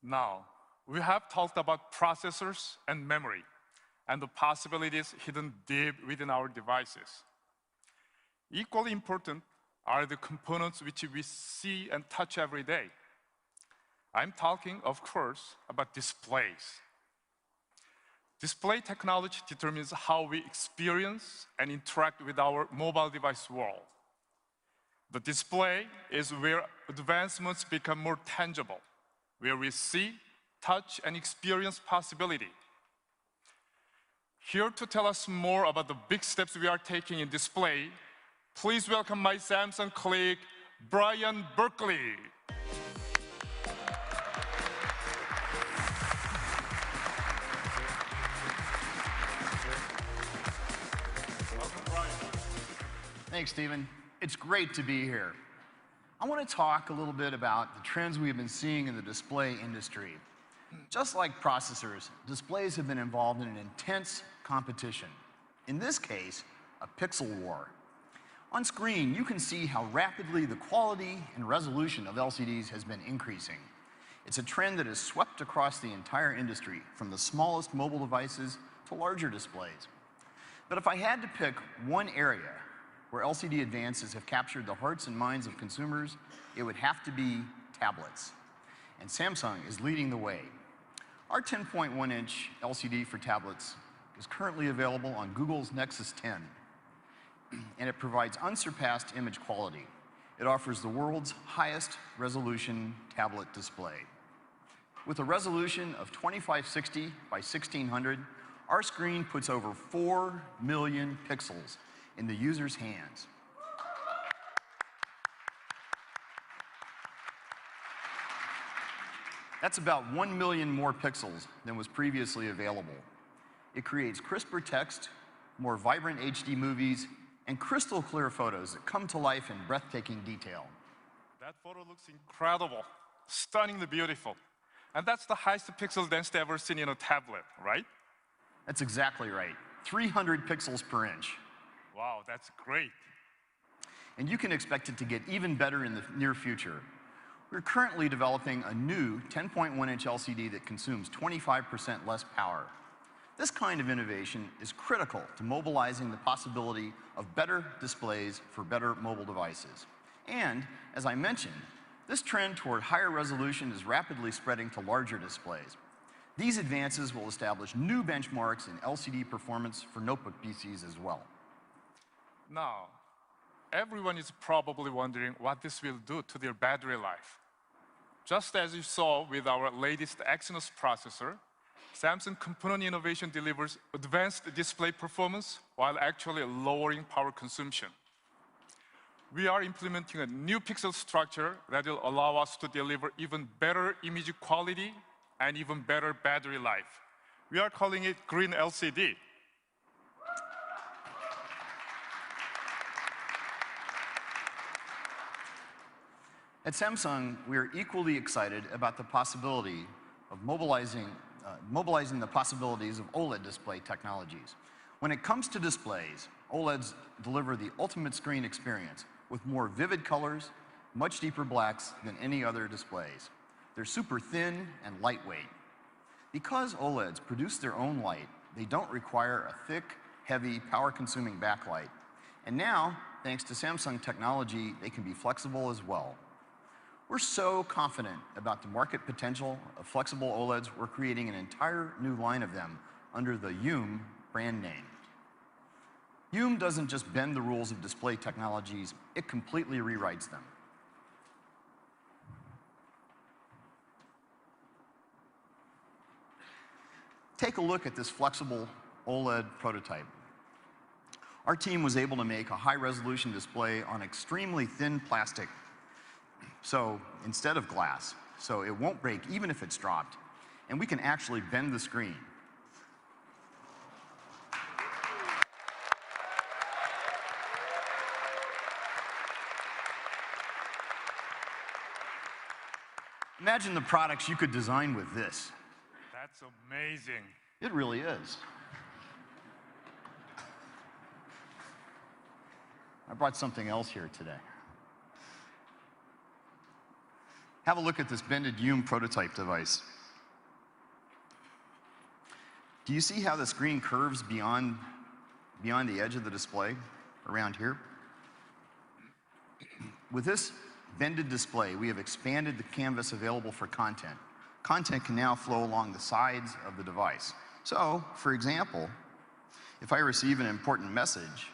Now, we have talked about processors and memory, and the possibilities hidden deep within our devices. Equally important are the components which we see and touch every day. I'm talking, of course, about displays. Display technology determines how we experience and interact with our mobile device world. The display is where advancements become more tangible, where we see, touch, and experience possibility. Here to tell us more about the big steps we are taking in display, please welcome my Samsung colleague, Brian Berkeley. Welcome, Brian. Thanks, Stephen. It's great to be here. I want to talk a little bit about the trends we've been seeing in the display industry. Just like processors, displays have been involved in an intense competition. In this case, a pixel war. On screen, you can see how rapidly the quality and resolution of LCDs has been increasing. It's a trend that has swept across the entire industry, from the smallest mobile devices to larger displays. But if I had to pick one area where LCD advances have captured the hearts and minds of consumers, it would have to be tablets. And Samsung is leading the way. Our 10.1-inch LCD for tablets is currently available on Google's Nexus 10, and it provides unsurpassed image quality. It offers the world's highest resolution tablet display. With a resolution of 2560 by 1600, our screen puts over 4 million pixels in the user's hands. That's about 1 million more pixels than was previously available. It creates crisper text, more vibrant HD movies, and crystal clear photos that come to life in breathtaking detail. That photo looks incredible, stunningly beautiful. And that's the highest pixel density ever seen in a tablet, right? That's exactly right. 300 pixels per inch. Wow, that's great. And you can expect it to get even better in the near future. We're currently developing a new 10.1-inch LCD that consumes 25% less power. This kind of innovation is critical to mobilizing the possibility of better displays for better mobile devices. And, as I mentioned, this trend toward higher resolution is rapidly spreading to larger displays. These advances will establish new benchmarks in LCD performance for notebook PCs as well. Now, everyone is probably wondering what this will do to their battery life. Just as you saw with our latest Exynos processor, Samsung component innovation delivers advanced display performance while actually lowering power consumption. We are implementing a new pixel structure that will allow us to deliver even better image quality and even better battery life. We are calling it Green LCD. At Samsung, we are equally excited about the possibility of mobilizing the possibilities of OLED display technologies. When it comes to displays, OLEDs deliver the ultimate screen experience with more vivid colors, much deeper blacks than any other displays. They're super thin and lightweight. Because OLEDs produce their own light, they don't require a thick, heavy, power-consuming backlight. And now, thanks to Samsung technology, they can be flexible as well. We're so confident about the market potential of flexible OLEDs, we're creating an entire new line of them under the Youm brand name. Youm doesn't just bend the rules of display technologies, it completely rewrites them. Take a look at this flexible OLED prototype. Our team was able to make a high-resolution display on extremely thin plastic, so instead of glass, so it won't break even if it's dropped, and we can actually bend the screen. Imagine the products you could design with this. That's amazing. It really is. I brought something else here today. Have a look at this bended Youm prototype device. Do you see how the screen curves beyond the edge of the display around here? With this bended display, we have expanded the canvas available for content. Content can now flow along the sides of the device. So, for example, if I receive an important message,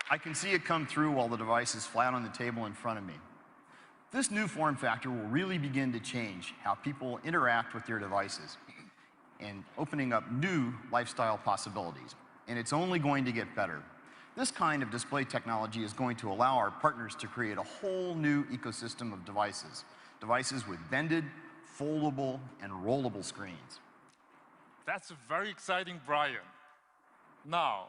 I can see it come through while the device is flat on the table in front of me. This new form factor will really begin to change how people interact with their devices and opening up new lifestyle possibilities. And it's only going to get better. This kind of display technology is going to allow our partners to create a whole new ecosystem of devices. Devices with bended, foldable, and rollable screens. That's very exciting, Brian. Now,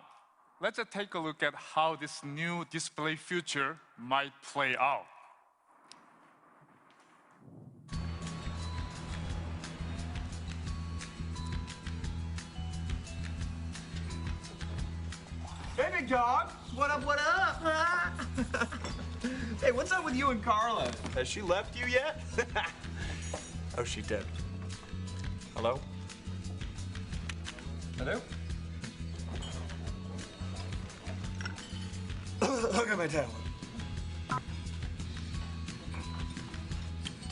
let's take a look at how this new display future might play out. Hey, big dog. What up, what up? Hey, what's up with you and Carla? Has she left you yet? Oh, she did. Hello? Hello? Look at my tablet.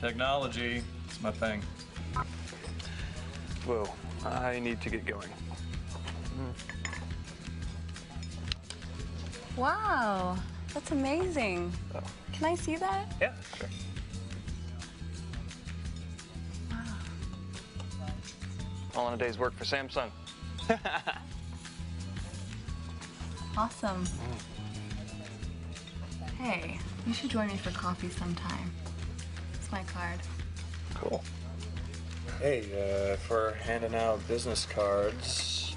Technology, it's my thing. Whoa, I need to get going. Wow, that's amazing. Oh. Can I see that? Yeah, sure. Wow. All in a day's work for Samsung. Awesome. Hey, you should join me for coffee sometime. It's my card. Cool. Hey, if we're handing out business cards.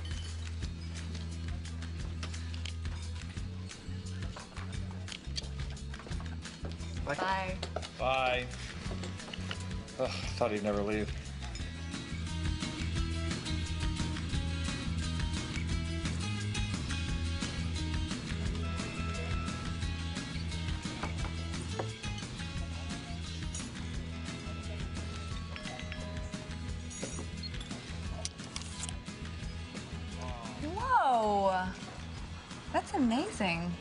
Bye. Bye. Ugh, I thought he'd never leave. Whoa, that's amazing.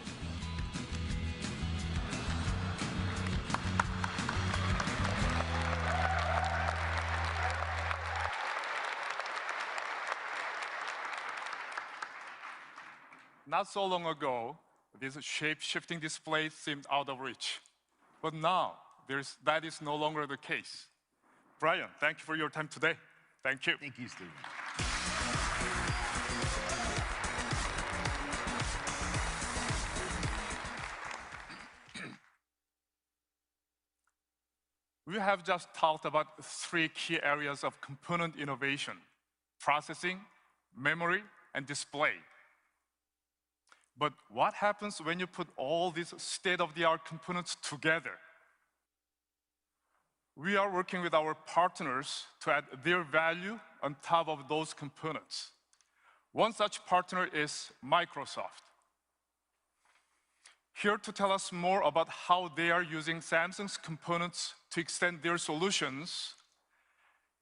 Not so long ago, this shape-shifting display seemed out of reach. But now, that is no longer the case. Brian, thank you for your time today. Thank you. Thank you, Stephen. We have just talked about 3 key areas of component innovation: processing, memory, and display. But what happens when you put all these state-of-the-art components together? We are working with our partners to add their value on top of those components. One such partner is Microsoft. Here to tell us more about how they are using Samsung's components to extend their solutions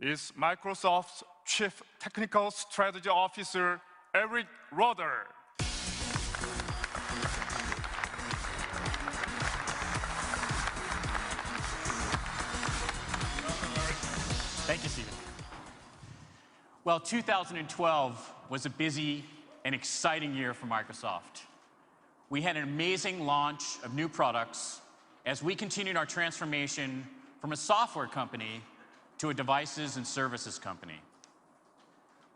is Microsoft's Chief Technical Strategy Officer, Eric Roeder. Thank you, Stephen. Well, 2012 was a busy and exciting year for Microsoft. We had an amazing launch of new products as we continued our transformation from a software company to a devices and services company.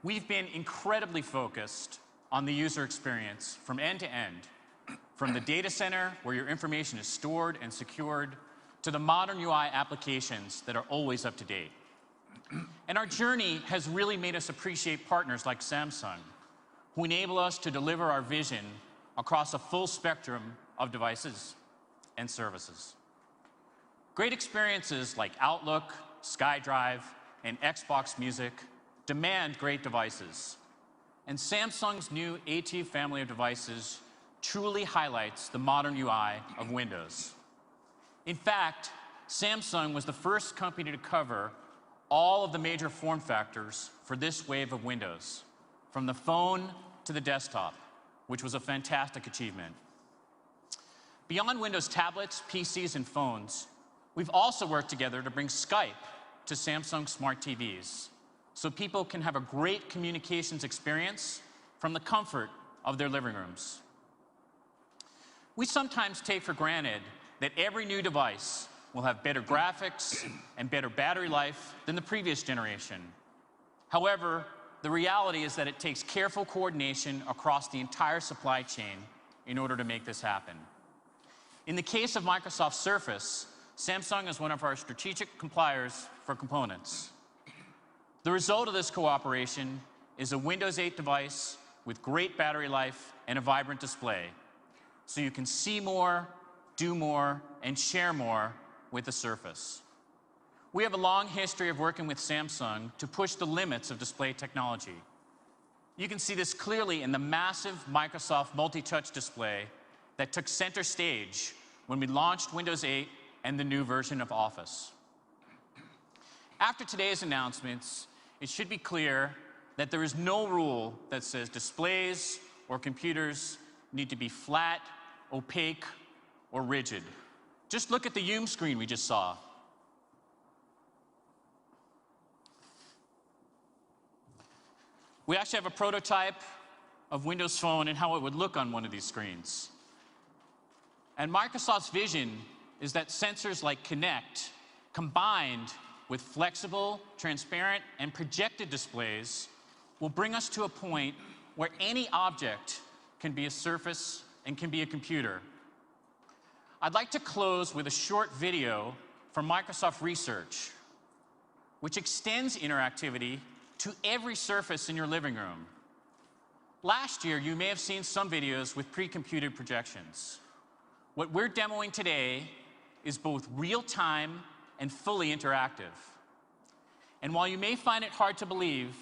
We've been incredibly focused on the user experience from end to end, from the data center where your information is stored and secured, to the modern UI applications that are always up to date. And our journey has really made us appreciate partners like Samsung, who enable us to deliver our vision across a full spectrum of devices and services. Great experiences like Outlook, SkyDrive, and Xbox Music demand great devices. and Samsung's new AT family of devices truly highlights the modern UI of Windows. In fact, Samsung was the first company to cover all of the major form factors for this wave of Windows, from the phone to the desktop, which was a fantastic achievement. Beyond Windows tablets, PCs, and phones, we've also worked together to bring Skype to Samsung smart TVs, so people can have a great communications experience from the comfort of their living rooms. We sometimes take for granted that every new device will have better graphics and better battery life than the previous generation. However, the reality is that it takes careful coordination across the entire supply chain in order to make this happen. In the case of Microsoft Surface, Samsung is one of our strategic suppliers for components. The result of this cooperation is a Windows 8 device with great battery life and a vibrant display, so you can see more, do more, and share more with the Surface. We have a long history of working with Samsung to push the limits of display technology. You can see this clearly in the massive Microsoft multi-touch display that took center stage when we launched Windows 8 and the new version of Office. After today's announcements, it should be clear that there is no rule that says displays or computers need to be flat, opaque, or rigid. Just look at the Hume screen we just saw. We actually have a prototype of Windows Phone and how it would look on one of these screens. And Microsoft's vision is that sensors like Kinect, combined with flexible, transparent, and projected displays, will bring us to a point where any object can be a surface and can be a computer. I'd like to close with a short video from Microsoft Research, which extends interactivity to every surface in your living room. Last year, you may have seen some videos with pre-computed projections. What we're demoing today is both real-time and fully interactive. And while you may find it hard to believe,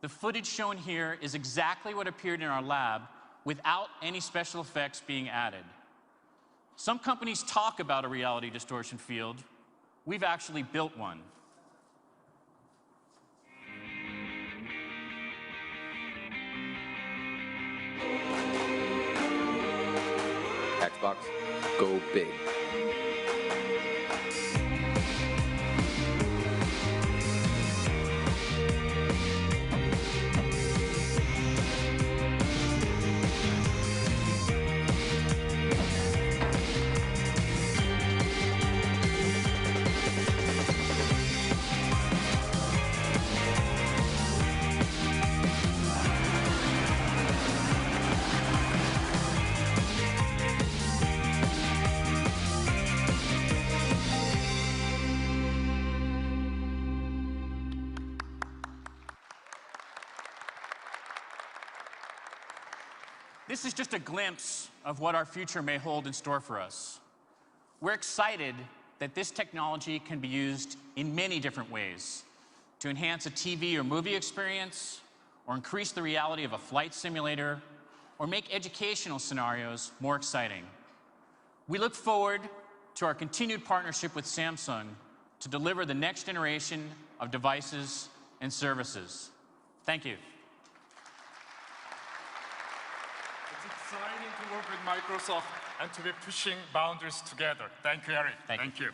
the footage shown here is exactly what appeared in our lab without any special effects being added. Some companies talk about a reality distortion field. We've actually built one. Xbox, go big. This is just a glimpse of what our future may hold in store for us. We're excited that this technology can be used in many different ways to enhance a TV or movie experience, or increase the reality of a flight simulator, or make educational scenarios more exciting. We look forward to our continued partnership with Samsung to deliver the next generation of devices and services. Thank you. It's exciting to work with Microsoft and to be pushing boundaries together. Thank you, Eric. Thank you.